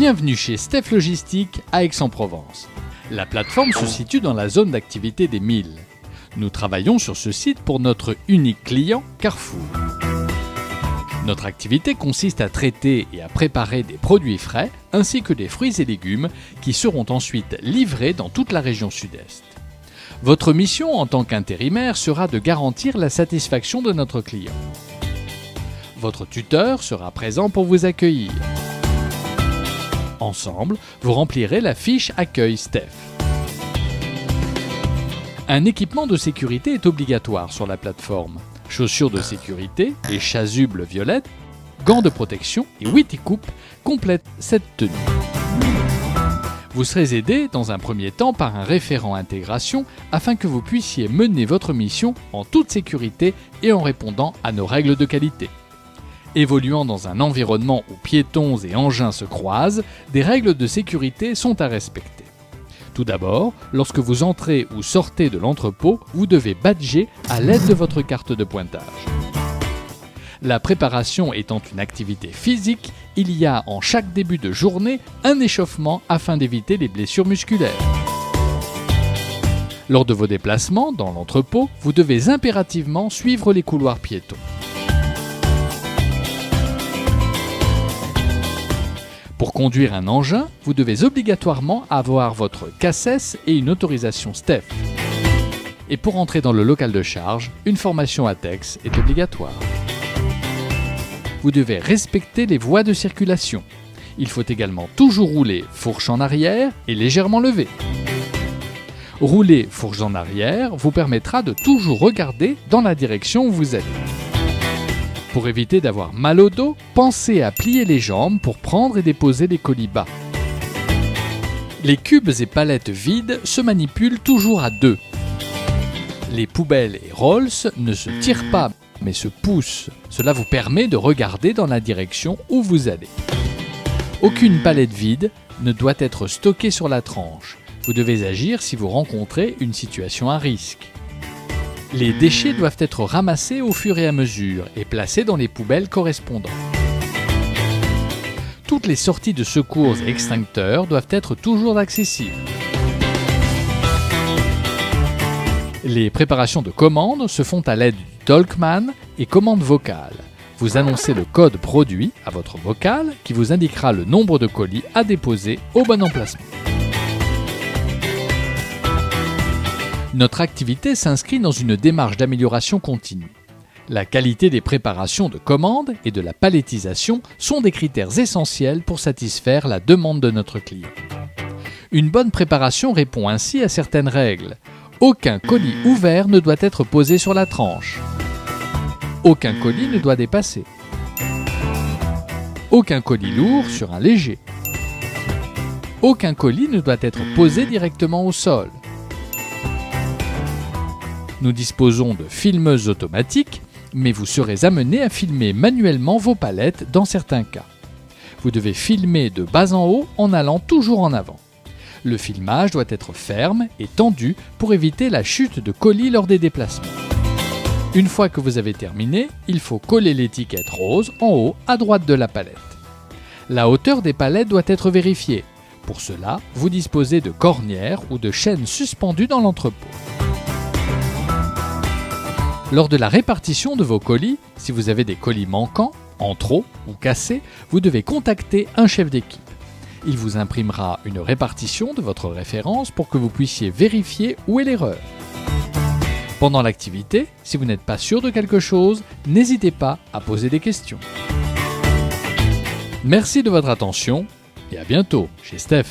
Bienvenue chez Steph Logistique à Aix-en-Provence. La plateforme se situe dans la zone d'activité des Milles. Nous travaillons sur ce site pour notre unique client, Carrefour. Notre activité consiste à traiter et à préparer des produits frais ainsi que des fruits et légumes qui seront ensuite livrés dans toute la région sud-est. Votre mission en tant qu'intérimaire sera de garantir la satisfaction de notre client. Votre tuteur sera présent pour vous accueillir. Ensemble, vous remplirez la fiche Accueil Steph. Un équipement de sécurité est obligatoire sur la plateforme. Chaussures de sécurité et chasubles violettes, gants de protection et Witty-Coupe complètent cette tenue. Vous serez aidé dans un premier temps par un référent intégration afin que vous puissiez mener votre mission en toute sécurité et en répondant à nos règles de qualité. Évoluant dans un environnement où piétons et engins se croisent, des règles de sécurité sont à respecter. Tout d'abord, lorsque vous entrez ou sortez de l'entrepôt, vous devez badger à l'aide de votre carte de pointage. La préparation étant une activité physique, il y a en chaque début de journée un échauffement afin d'éviter les blessures musculaires. Lors de vos déplacements dans l'entrepôt, vous devez impérativement suivre les couloirs piétons. Pour conduire un engin, vous devez obligatoirement avoir votre CACES et une autorisation Steph. Et pour entrer dans le local de charge, une formation ATEX est obligatoire. Vous devez respecter les voies de circulation. Il faut également toujours rouler fourche en arrière et légèrement levée. Rouler fourche en arrière vous permettra de toujours regarder dans la direction où vous allez. Pour éviter d'avoir mal au dos, pensez à plier les jambes pour prendre et déposer les colis bas. Les cubes et palettes vides se manipulent toujours à deux. Les poubelles et rolls ne se tirent pas, mais se poussent. Cela vous permet de regarder dans la direction où vous allez. Aucune palette vide ne doit être stockée sur la tranche. Vous devez agir si vous rencontrez une situation à risque. Les déchets doivent être ramassés au fur et à mesure et placés dans les poubelles correspondantes. Toutes les sorties de secours et extincteurs doivent être toujours accessibles. Les préparations de commandes se font à l'aide du Talkman et commande vocale. Vous annoncez le code produit à votre vocal qui vous indiquera le nombre de colis à déposer au bon emplacement. Notre activité s'inscrit dans une démarche d'amélioration continue. La qualité des préparations de commandes et de la palettisation sont des critères essentiels pour satisfaire la demande de notre client. Une bonne préparation répond ainsi à certaines règles. Aucun colis ouvert ne doit être posé sur la tranche. Aucun colis ne doit dépasser. Aucun colis lourd sur un léger. Aucun colis ne doit être posé directement au sol. Nous disposons de filmeuses automatiques, mais vous serez amené à filmer manuellement vos palettes dans certains cas. Vous devez filmer de bas en haut en allant toujours en avant. Le filmage doit être ferme et tendu pour éviter la chute de colis lors des déplacements. Une fois que vous avez terminé, il faut coller l'étiquette rose en haut à droite de la palette. La hauteur des palettes doit être vérifiée. Pour cela, vous disposez de cornières ou de chaînes suspendues dans l'entrepôt. Lors de la répartition de vos colis, si vous avez des colis manquants, en trop ou cassés, vous devez contacter un chef d'équipe. Il vous imprimera une répartition de votre référence pour que vous puissiez vérifier où est l'erreur. Pendant l'activité, si vous n'êtes pas sûr de quelque chose, n'hésitez pas à poser des questions. Merci de votre attention et à bientôt chez Steph.